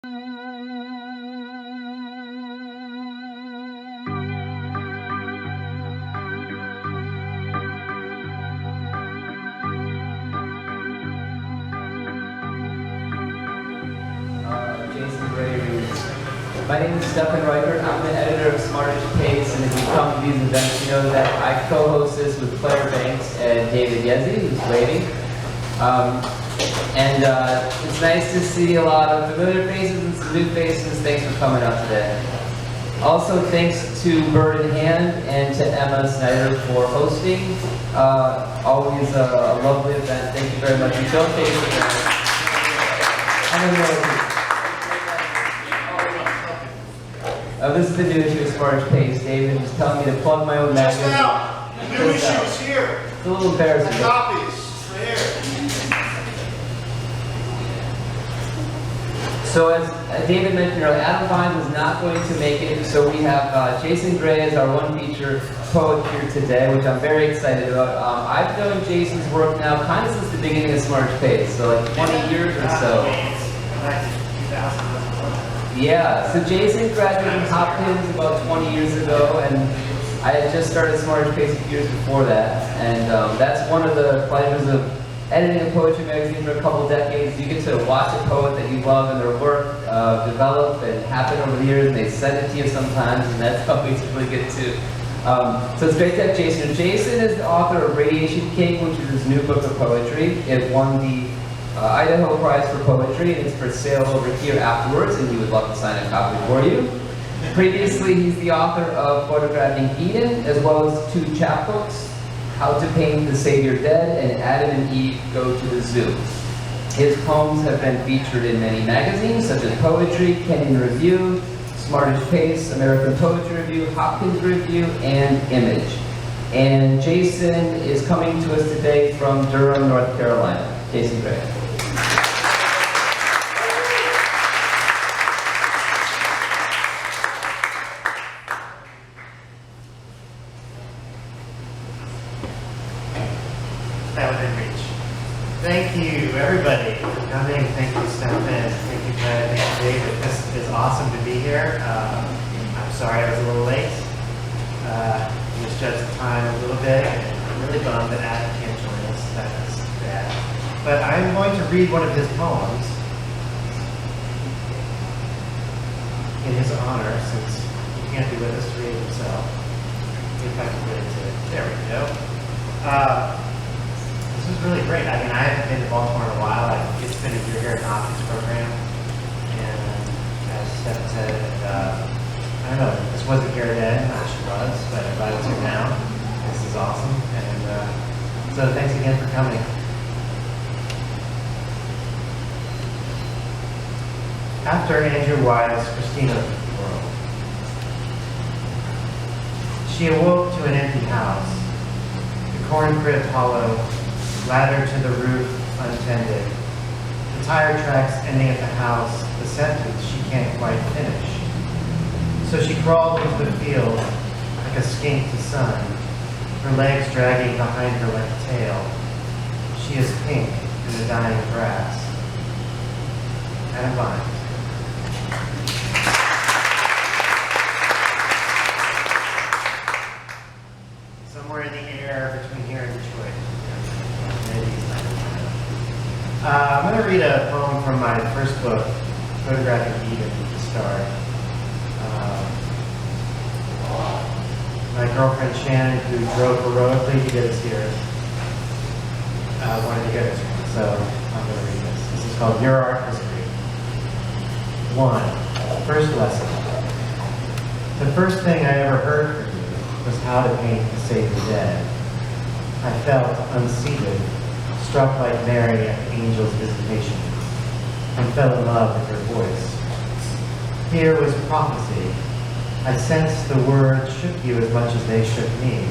Jason Gray reads. My name is Stefan Reichert. I'm the editor of Smartish Pace, and if you come to these events, you know that I co-host this with Claire Banks and David Yezi, who's waiting. It's nice to see a lot of familiar faces and some new faces. Thanks for coming out today. Also, thanks to Bird in Hand and to Emma Snyder for hosting. Always a lovely event. Thank you very much. And don't take it for this is the new issue of Smartish Pace. David was telling me to plug my own magazine. Just now, the new issue is here. It's a little embarrassing. Copies, right here. So as David mentioned earlier, Adam Vine was not going to make it, so we have Jason Gray as our one feature poet here today, which I'm very excited about. I've known Jason's work now kind of since the beginning of Smartish Pace, so like 20 years or so. Yeah, so Jason graduated from Hopkins about 20 years ago, and I had just started Smartish Pace a few years before that, and that's one of the pleasures of editing a poetry magazine for a couple decades. You get to watch a poet that you love and their work develop and happen over the years, and they send it to you sometimes, and that's how we really get to. So it's great to have Jason. Jason is the author of Radiation King, which is his new book of poetry. It won the Idaho Prize for Poetry, and it's for sale over here afterwards, and he would love to sign a copy for you. Previously, he's the author of Photographing Eden, as well as 2 chapbooks, How to Paint the Savior Dead, and Adam and Eve Go to the Zoo. His poems have been featured in many magazines, such as Poetry, Kenyon Review, Smartish Pace, American Poetry Review, Hopkins Review, and Image. And Jason is coming to us today from Durham, North Carolina. Jason Gray. That was in reach. Thank you, everybody, for coming. Thank you, Stefan. Thank you, Fred. Thank you, David. This is awesome to be here. I'm sorry I was a little late. Misjudged the time a little bit. I'm really bummed that Adam can't join us. That's bad. But I'm going to read one of his poems in his honor, since he can't be with us to read it himself. If I can get into it. There we go. This is really great. I mean, I haven't been to Baltimore in a while. It's been a year here at the Hopkins program. And as Steph said, I don't know, this wasn't here then, she was, but I'm glad it's here now. This is awesome. And so thanks again for coming. After Andrew Wiles, Christina World. She awoke to an empty house. The corn crib hollow, ladder to the roof untended. The tire tracks ending at the house, the sentence she can't quite finish. So she crawled into the field like a skink to sun, her legs dragging behind her like a tail. She is pink in the dying grass. Adam Vine. Somewhere in the air between here and Detroit. I'm going to read a poem from my first book, Photographing Eden, to start. My girlfriend Shannon, who drove heroically to get us here, wanted to get us here, so I'm going to read this. This is called Your Art History. 1. First lesson. The first thing I ever heard from you was how to paint the Savior Dead. I felt unseated, struck like Mary at the angel's visitation, and fell in love with her voice. Here was prophecy. I sensed the words shook you as much as they shook me,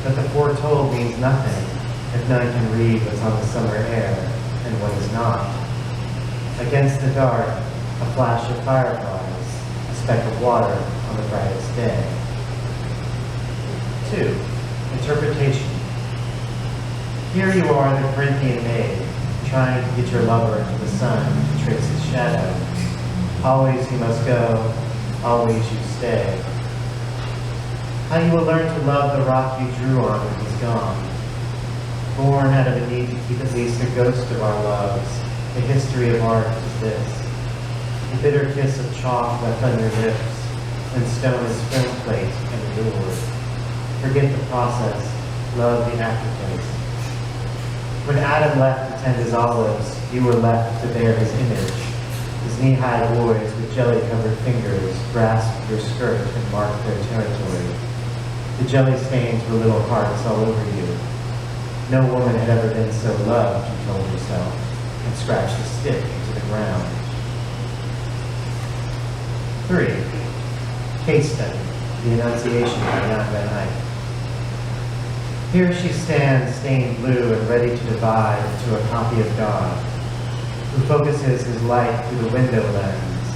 but the foretold means nothing if none can read what's on the summer air and what is not. Against the dark, a flash of fireflies, a speck of water on the brightest day. 2. Interpretation. Here you are, the Corinthian maid, trying to get your lover into the sun to trace his shadow. Always you must go, always you stay. How you will learn to love the rock you drew on when he's gone. Born out of a need to keep at least a ghost of our loves, the history of art is this. The bitter kiss of chalk left on your lips, and stone is film plate and endured. Forget the process, love the aftertaste. When Adam left to tend his olives, you were left to bear his image. His knee-high boys with jelly-covered fingers grasped your skirt and marked their territory. The jelly stains were little hearts all over you. No woman had ever been so loved, you told yourself, and scratched a stick into the ground. 3. Case study, The Annunciation by Jan van Eyck. Here she stands, stained blue and ready to divide into a copy of God, who focuses his light through the window lens,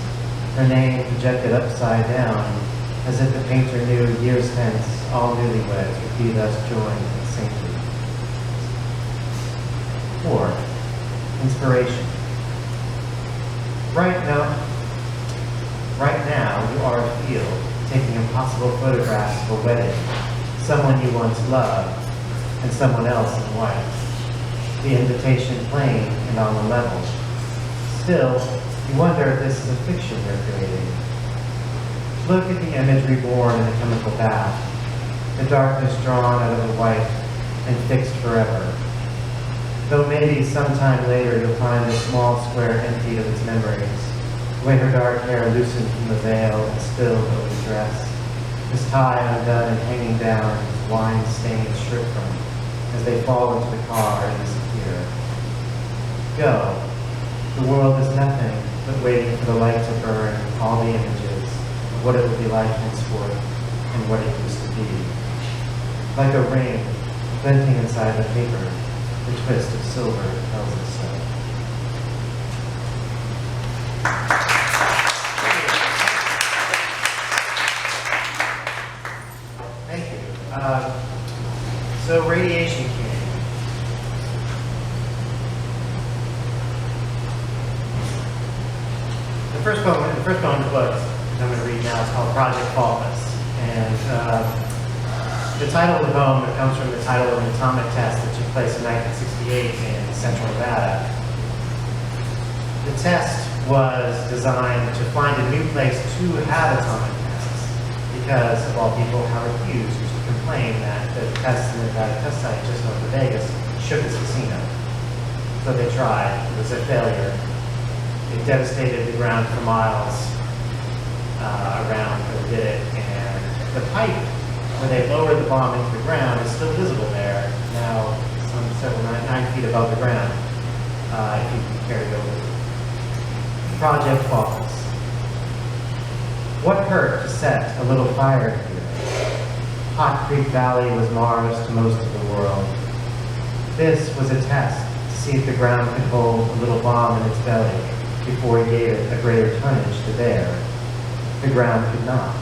her name projected upside down, as if the painter knew years hence all newlyweds would be thus joined and sainted. 4. Inspiration. Right now, you are afield, taking impossible photographs of a wedding, someone you once loved, and someone else in white. The invitation plain and on the level. Still, you wonder if this is a fiction you're creating. Look at the image reborn in a chemical bath, the darkness drawn out of the white and fixed forever. Though maybe sometime later you'll find the small square emptied of its memories, the way her dark hair loosened from the veil and spilled over the dress, his tie undone and hanging down, his wine-stained shirt front, as they fall into the car and disappear. Go. The world is nothing but waiting for the light to burn all the images of what it will be like henceforth and what it used to be. Like a ring glinting inside the paper, the twist of silver tells us so. Thank you. So Radiation King. The first poem in the book that I'm going to read now is called Project Faultless. And the title of the poem comes from the title of an atomic test that took place in 1968 in Central Nevada. The test was designed to find a new place to have atomic tests because, of all people, Howard Hughes used to complain that the tests in the Nevada test site just north of Vegas shook his casino. So they tried. It was a failure. It devastated the ground for miles around where they did it, and the pipe where they lowered the bomb into the ground is still visible there, now some 9 feet above the ground, if you can carry it over. Project Faultless. What hurt to set a little fire here? Hot Creek Valley was Mars to most of the world. This was a test to see if the ground could hold a little bomb in its belly before he gave it a greater tonnage to bear. The ground could not.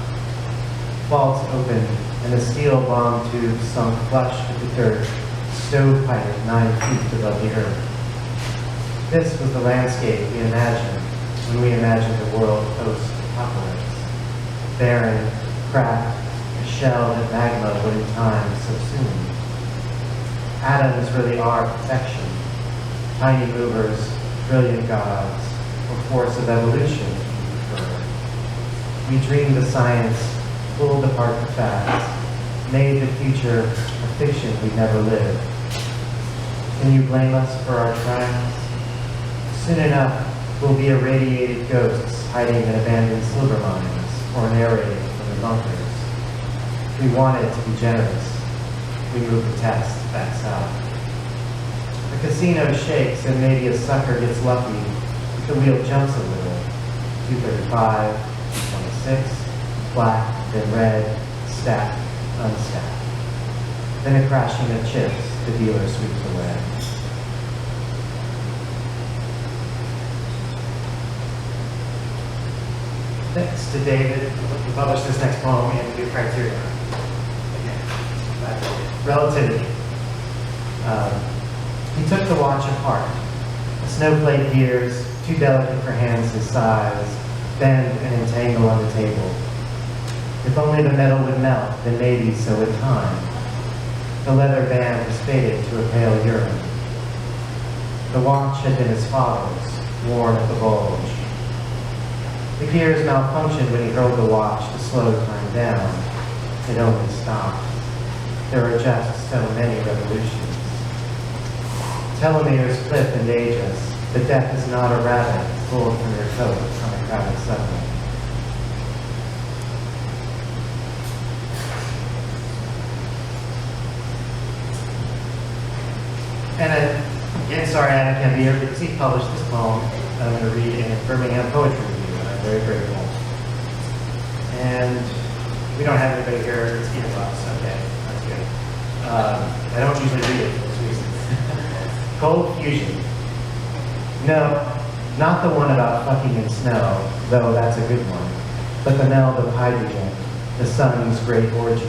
Vaults opened, and the steel bomb tube sunk flush with the dirt, stovepipe 9 feet above the earth. This was the landscape we imagined when we imagined the world post-apocalypse. Barren, cracked, a shell that magma would in time subsume. Atoms really are perfection. Tiny movers, brilliant gods, or force of evolution, if you prefer. We dreamed the science, pulled apart the facts, made the future a fiction we never lived. Can you blame us for our triumphs? Soon enough, we'll be irradiated ghosts hiding in abandoned silver mines or narrating from the bunkers. We wanted to be generous. We moved the test back south. The casino shakes and maybe a sucker gets lucky if the wheel jumps a little. 235, 226, black, then red, stacked, unstacked. Then a crashing of chips the dealer sweeps away. Thanks to David, we published this next poem in New Criterion. Again, relativity. He took the watch apart. A snowflake gears, too delicate for hands his size, bend and entangle on the table. If only the metal would melt, then maybe so would time. The leather band was faded to a pale urine. The watch had been his father's, worn at the bulge. The gears malfunctioned when he hurled the watch to slow time down. It only stopped. There are just so many revolutions. Telomeres clip and age us, but death is not a rabbit pulled from your coat on a crowded subway. And again, sorry Adam can't be here because he published this poem that I'm going to read in a Birmingham Poetry Review, and I'm very grateful. And we don't have anybody here. It's Peter Bucks. Okay, that's good. I don't usually read it for this reason. Cold Fusion. No, not the one about fucking in snow, though that's a good one, but the meld of hydrogen, the sun's great orgy.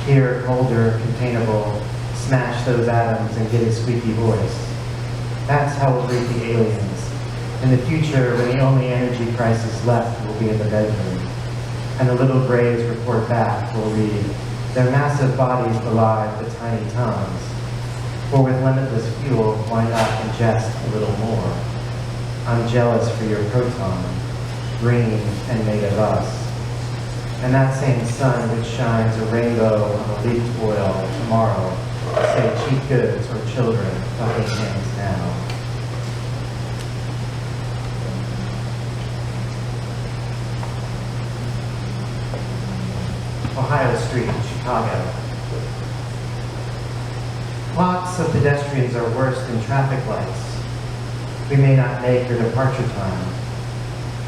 Here, colder, containable, smash those atoms and get a squeaky voice. That's how we'll greet the aliens. In the future, when the only energy crisis left will be in the bedroom, and the little graves report back will read, their massive bodies belied the tiny tongues. For with limitless fuel, why not ingest a little more? I'm jealous for your proton, green and made of us. And that same sun which shines a rainbow on a leaked oil tomorrow, say cheap goods or children fucking hands now. Ohio Street, Chicago. Clocks of pedestrians are worse than traffic lights. We may not make your departure time.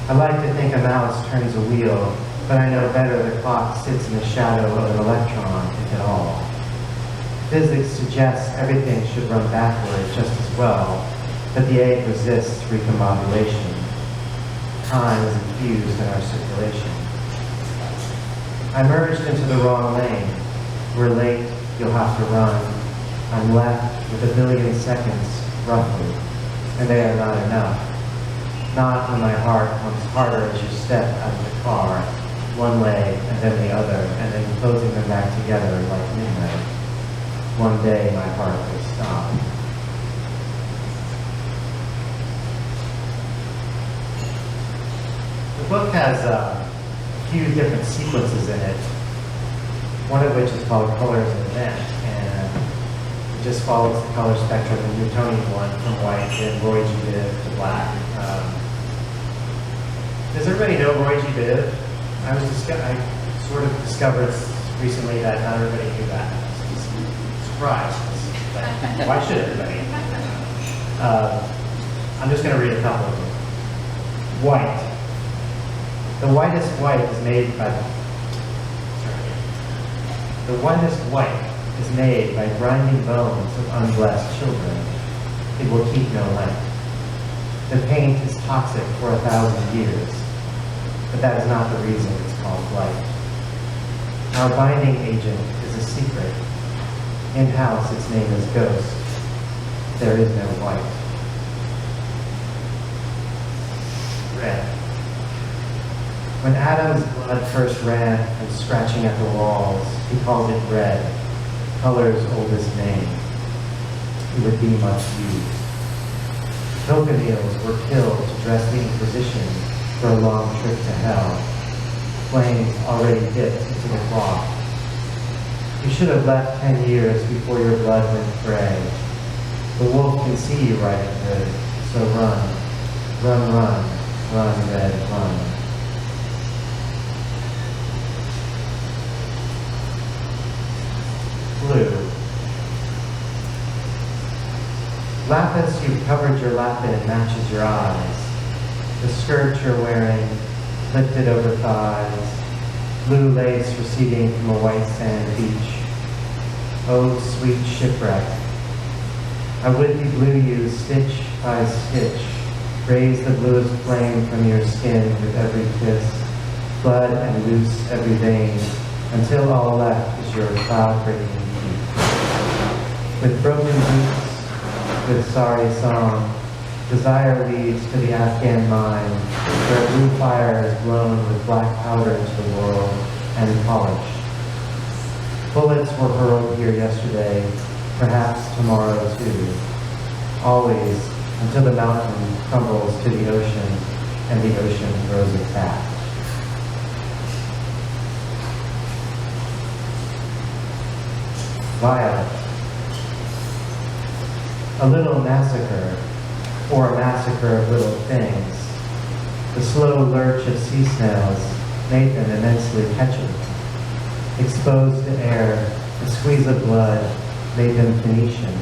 I like to think a mouse turns a wheel, but I know better the clock sits in the shadow of an electron, if at all. Physics suggests everything should run backward just as well, but the egg resists recombobulation. Time is infused in our circulation. I merged into the wrong lane. We're late, you'll have to run. I'm left with a billion seconds, roughly, and they are not enough. Not when my heart pumps harder as you step out of the car, one leg and then the other, and then closing them back together like midnight. One day my heart will stop. The book has a few different sequences in it, one of which is called Colors and Event, and it just follows the color spectrum, the Newtonian one, from white and Roy G. Biv to black. Does everybody know Roy G. Biv? I sort of discovered recently that not everybody knew that. Surprise. Why should everybody? I'm just going to read a couple of them. White. The whitest white is made by grinding bones of unblessed children. It will keep no length. The paint is toxic for 1,000 years, but that is not the reason it's called white. Our binding agent is a secret. In-house, its name is Ghost. There is no white. Red. When Adam's blood first ran from scratching at the walls, he called it red, color's oldest name. It would be much used. Cochineals were killed to dress the Inquisition for a long trip to hell. Flames already dipped into the cloth. You should have left 10 years before your blood went gray. The wolf can see you right and good, so run, run, run, run, red, run. Blue. Lapis, you've covered your lap in, matches your eyes. The skirt you're wearing, lifted over thighs, blue lace receding from a white sand beach. Oh, sweet shipwreck. I would be blue you stitch by stitch, raise the bluest flame from your skin with every kiss, blood and loose every vein, until all left is your cloud-breaking feet. With broken boots, with sorry song, Desire leads to the Afghan mine, where blue fire is blown with black powder into the world and polished. Bullets were hurled here yesterday, perhaps tomorrow too. Always, until the mountain crumbles to the ocean, and the ocean grows it back. Violet. A little massacre, or a massacre of little things. The slow lurch of sea snails made them immensely catchable. Exposed to air, the squeeze of blood made them Phoenician,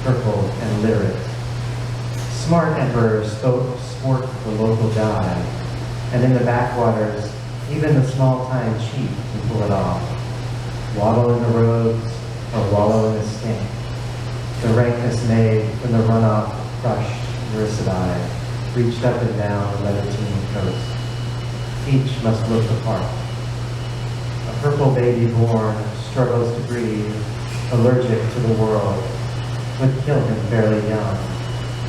purple and literate. Smart emperors sport the local dye, and in the backwaters, even the small-time chief can pull it off. Waddle in the roads, or wallow in the stink. The rankness made from the runoff crushed Eurasidae reached up and down the Levantine coast. Each must look the part. A purple baby born struggles to breathe, allergic to the world, would kill him fairly young,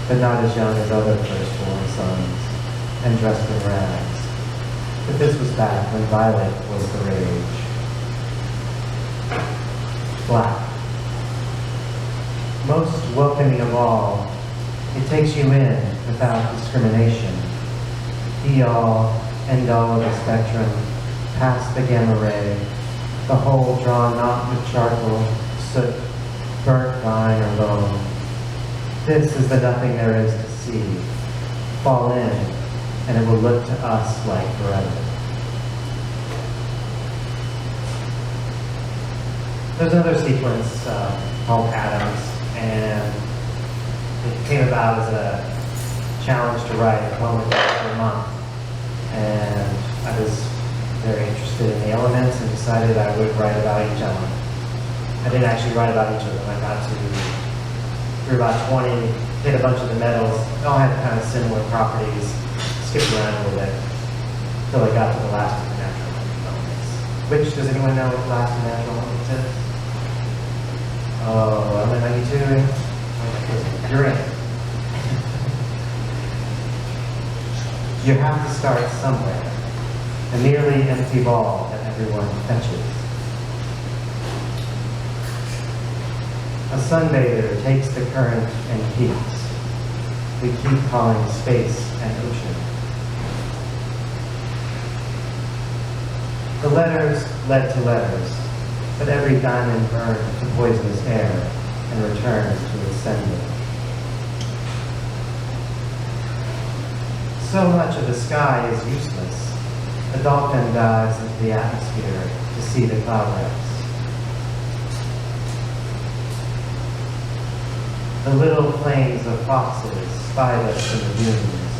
but not as young as other firstborn sons, and dressed in rags. But this was back when Violet was the rage. Black. Most welcoming of all, it takes you in without discrimination. Be all, end all of the spectrum, past the gamma ray, the whole drawn not with charcoal, soot, burnt vine or bone. This is the nothing there is to see. Fall in, and it will look to us like forever. There's another sequence called Atoms, and it came about as a challenge to write a poem for a month. And I was very interested in the elements and decided I would write about each element. I didn't actually write about each of them. I got to, through about 20, hit a bunch of the metals. They all had kind of similar properties, skipped around a little bit, until I got to the last of the natural elements. Which, does anyone know what the last of the natural elements is? Oh, element 92? You're in. You have to start somewhere. A nearly empty ball that everyone fetches. A sunbather takes the current and keeps. We keep calling space and ocean. The letters led to letters, but every diamond burned to poisonous air and returned to its sender. So much of the sky is useless. A dolphin dives into the atmosphere to see the cloudlets. The little planes of foxes spied us in the dunes.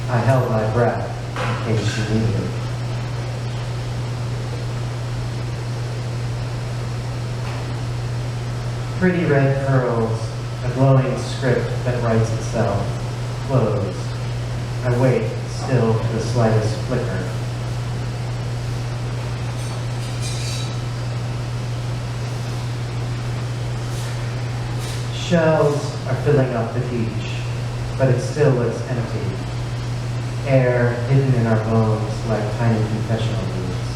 I held my breath in case she needed it. Pretty red curls, a glowing script that writes itself, closed. I wait, still for the slightest flicker. Shells are filling up the beach, but it still looks empty. Air hidden in our bones like tiny confessional booths.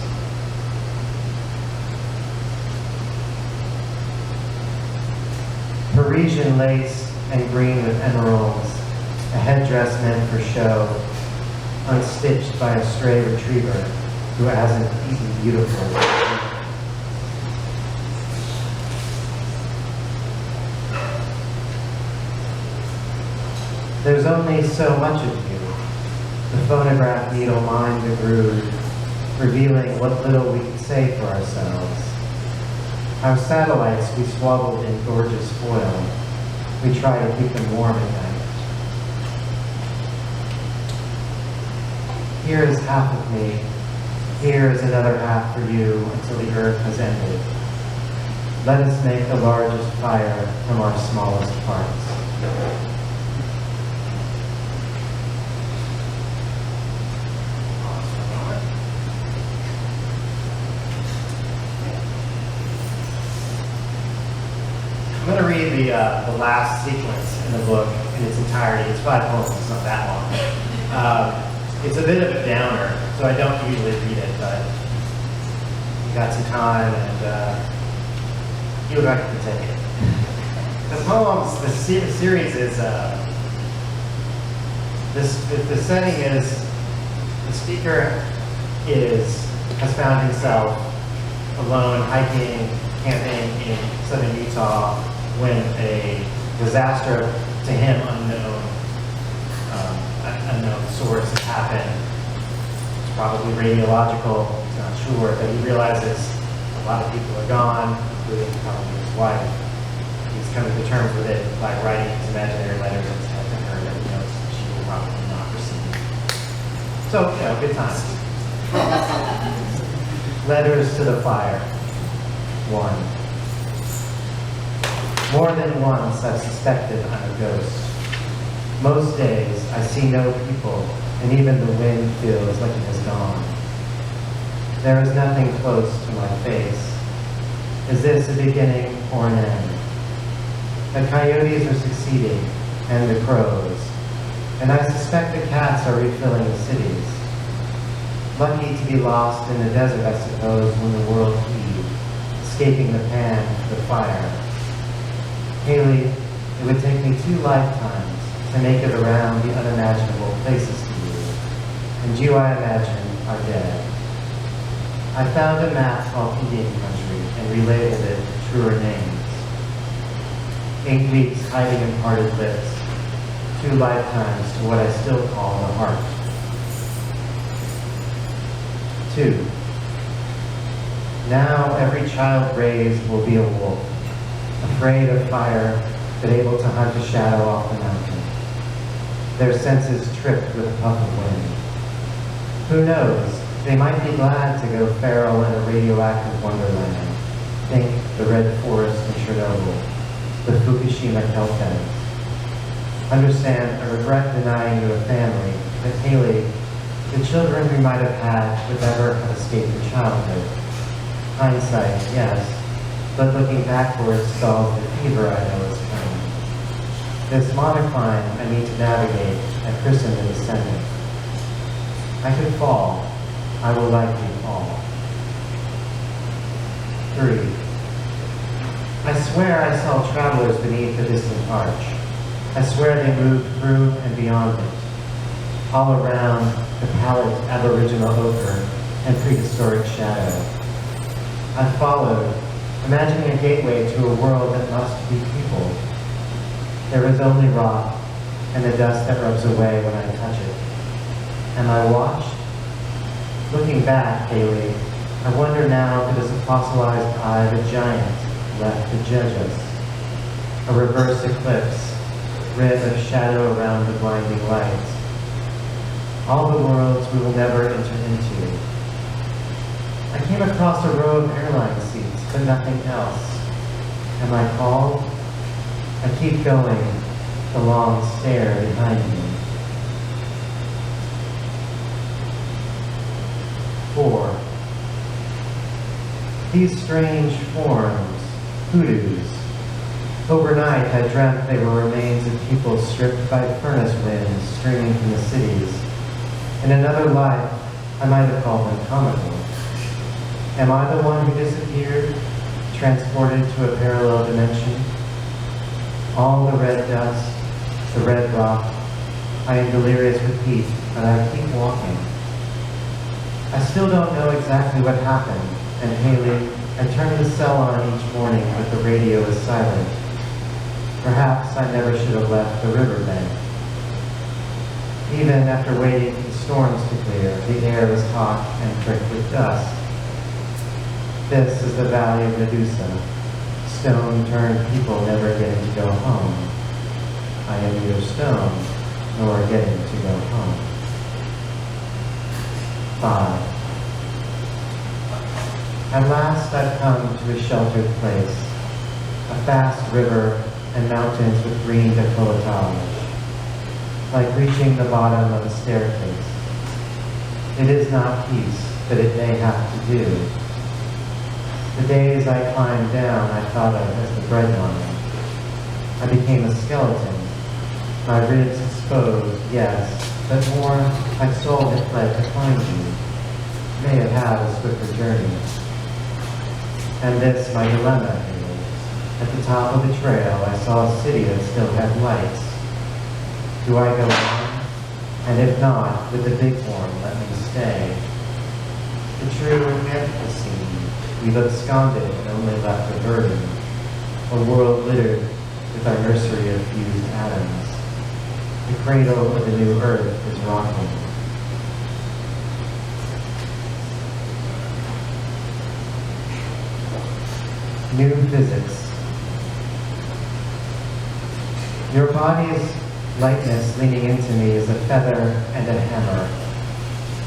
Parisian lace and green with emeralds, a headdress meant for show, unstitched by a stray retriever who hasn't eaten beautiful. There's only so much of you. The phonograph needle mined the groove, revealing what little we can say for ourselves. Our satellites we swaddled in gorgeous foil. We try to keep them warm at night. Here is half of me. Here is another half for you until the earth has ended. Let us make the largest fire from our smallest parts. I'm going to read the last sequence in the book. in its entirety. It's 5 poems, it's not that long. It's a bit of a downer, so I don't usually read it, but you got some time and you would like to take it. The poems, the series is, the setting is, the speaker has found himself alone hiking, camping in southern Utah when a disaster to him unknown source has happened. It's probably radiological, he's not sure, but he realizes a lot of people are gone, including probably his wife. He's coming to terms with it by writing his imaginary letters and to her that he knows she will probably not receive. So, good times. Letters to the fire. 1. More than once I've suspected I'm a ghost. Most days I see no people, and even the wind feels like it has gone. There is nothing close to my face. Is this a beginning or an end? The coyotes are succeeding, and the crows, and I suspect the cats are refilling the cities. Lucky to be lost in the desert, I suppose, when the world heaved, escaping the pan to the fire. Haley, it would take me 2 lifetimes to make it around the unimaginable places to you, and you, I imagine, are dead. I found a map called Indian Country and relabeled it with truer names. 8 weeks hiding in parted lips, 2 lifetimes to what I still call the heart. 2. Now every child raised will be a wolf, afraid of fire, but able to hunt a shadow off the mountain. Their senses tripped with a puff of wind. Who knows, they might be glad to go feral in a radioactive wonderland. Think the red forest in Chernobyl, the Fukushima kelp beds. Understand, I regret denying you a family, but Haley, the children we might have had would never have escaped your childhood. Hindsight, yes, but looking backwards stalls the fever I know is coming. This monocline I need to navigate, I christen the descendant. I could fall. I will likely fall. 3. I swear I saw travelers beneath the distant arch. I swear they moved through and beyond it. All around the pallid aboriginal ochre and prehistoric shadow. I followed, imagining a gateway to a world that must be people. There is only rock and the dust that rubs away when I touch it. Am I watched? Looking back, Haley, I wonder now if it is a fossilized eye of a giant left to judge us. A reverse eclipse, rid of shadow around the blinding light. All the worlds we will never enter into. I came across a row of airline seats, but nothing else. Am I called? I keep going, the long stare behind me. 4. These strange forms, hoodoos. Overnight I dreamt they were remains of people stripped by furnace winds streaming from the cities. In another life, I might have called them comical. Am I the one who disappeared, transported to a parallel dimension? All the red dust, the red rock, I am delirious with heat, but I keep walking. I still don't know exactly what happened, and Haley, I turn the cell on each morning, but the radio is silent. Perhaps I never should have left the riverbank. Even after waiting for the storms to clear, the air is hot and pricked with dust. This is the valley of Medusa, stone-turned people never getting to go home. I am neither stone nor getting to go home. 5. At last I've come to a sheltered place, a fast river and mountains with green decolletage, like reaching the bottom of a staircase. It is not peace, but it may have to do. The days I climbed down I thought of as the breadline. I became a skeleton, My ribs exposed, yes, but more, my soul had fled to find you. May have had a swifter journey. And this my dilemma is. At the top of the trail, I saw a city that still had lights. Do I go on? And if not, would the big one let me stay? The true Anthropocene, we've absconded and only left a burden, a world littered with our nursery of fused atoms. The cradle of the new earth is rocking. New physics. Your body's lightness leaning into me is a feather and a hammer.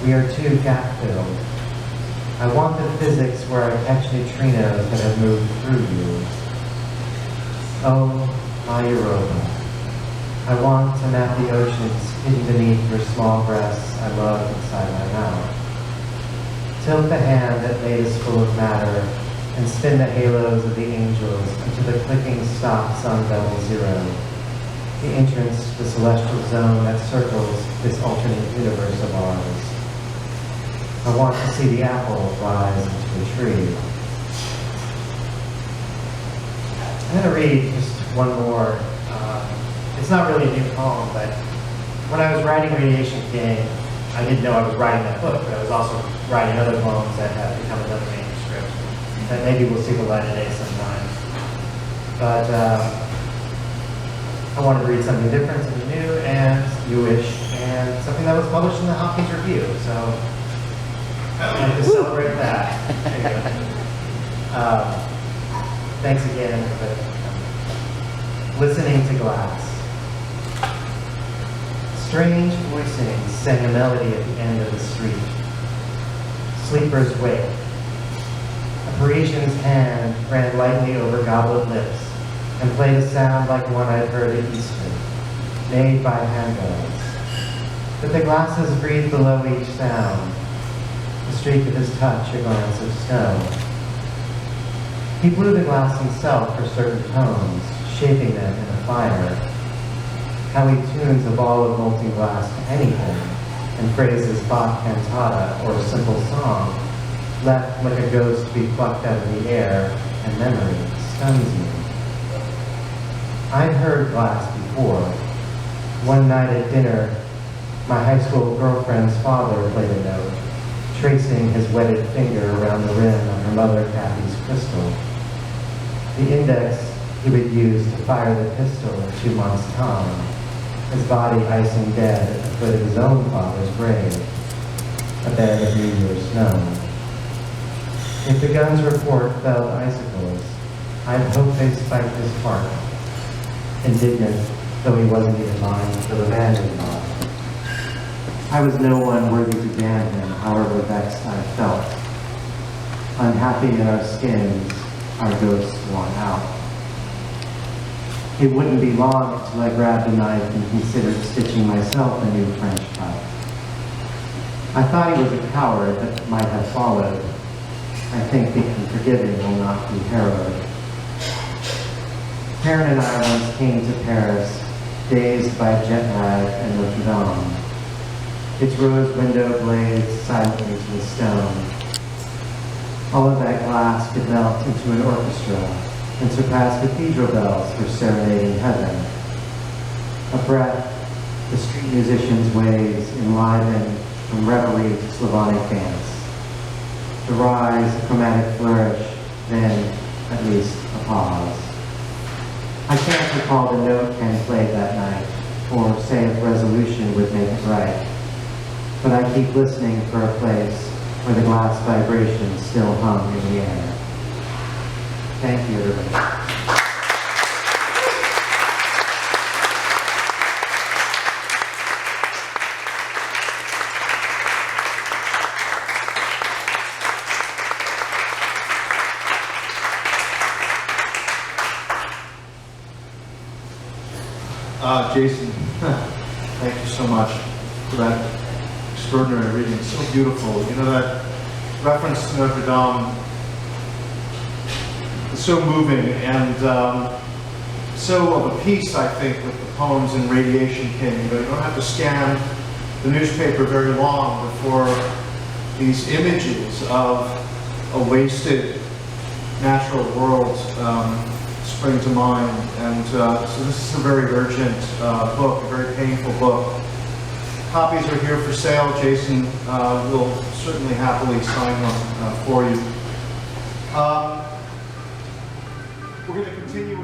We are too gap-filled. I want the physics where I catch neutrinos that have moved through you. Oh, my Europa. I want to map the oceans hidden beneath your small breasts I love inside my mouth. Tilt the hand that made us full of matter and spin the halos of the angels into the clicking stop sun bevel zero, the entrance to the celestial zone that circles this alternate universe of ours. I want to see the apple rise into the tree. I'm going to read just one more. It's not really a new poem, but when I was writing Radiation King, I didn't know I was writing that book, but I was also writing other poems that have become another manuscript that maybe we'll see the light of day sometime. But I wanted to read something different, something new and newish, and something that was published in the Hopkins Review. So I wanted to celebrate that. There you go. Thanks again for listening to Glass. Strange voicings sang a melody at the end of the street. Sleepers wake. A Parisian's hand ran lightly over goblet lips and played a sound like one I'd heard at Easter, made by handbells. But the glasses breathed below each sound, the streak of his touch a glance of snow. He blew the glass himself for certain tones, shaping them in a fire. How he tunes a ball of molten glass to anything, and phrases Bach cantata or a simple song, left like a ghost to be plucked out of the air, and memory stuns me. I'd heard glass before. One night at dinner, my high school girlfriend's father played a note, tracing his wetted finger around the rim on her mother Kathy's crystal. The index he would use to fire the pistol in 2 months' time, his body icing dead at the foot of his own father's grave, a bed of New Year's snow. If the gun's report fell icicles, I'd hope they'd spike his heart, indignant though he wasn't even mine for the abandoned body. I was no one worthy to damn him, however vexed I felt. Unhappy in our skins, our ghosts worn out. It wouldn't be long until I grabbed a knife and considered stitching myself a new French cut. I thought he was a coward that might have followed. I think the unforgiving will not be heroic. Karen and I once came to Paris, dazed by jet lag and Notre Dame. Its rose window blazed silently to the stone. All of that glass could melt into an orchestra and surpass cathedral bells for serenading heaven. A breath, the street musician's waves enlivened from reverie to Slavonic dance. The rise, a chromatic flourish, then, at least, a pause. I can't recall the note Ken played that night, or say if resolution would make it right. But I keep listening for a place where the glass vibrations still hum in the air. Thank you, everybody. Jason, thank you so much for that extraordinary reading. It's so beautiful. You know, that reference to Notre Dame is so moving, and so of a piece, I think, with the poems in Radiation King. You know, you don't have to scan the newspaper very long before these images of a wasted natural world spring to mind. And so this is a very urgent book, a very painful book. Copies are here for sale. Jason will certainly happily sign one for you. We're going to continue.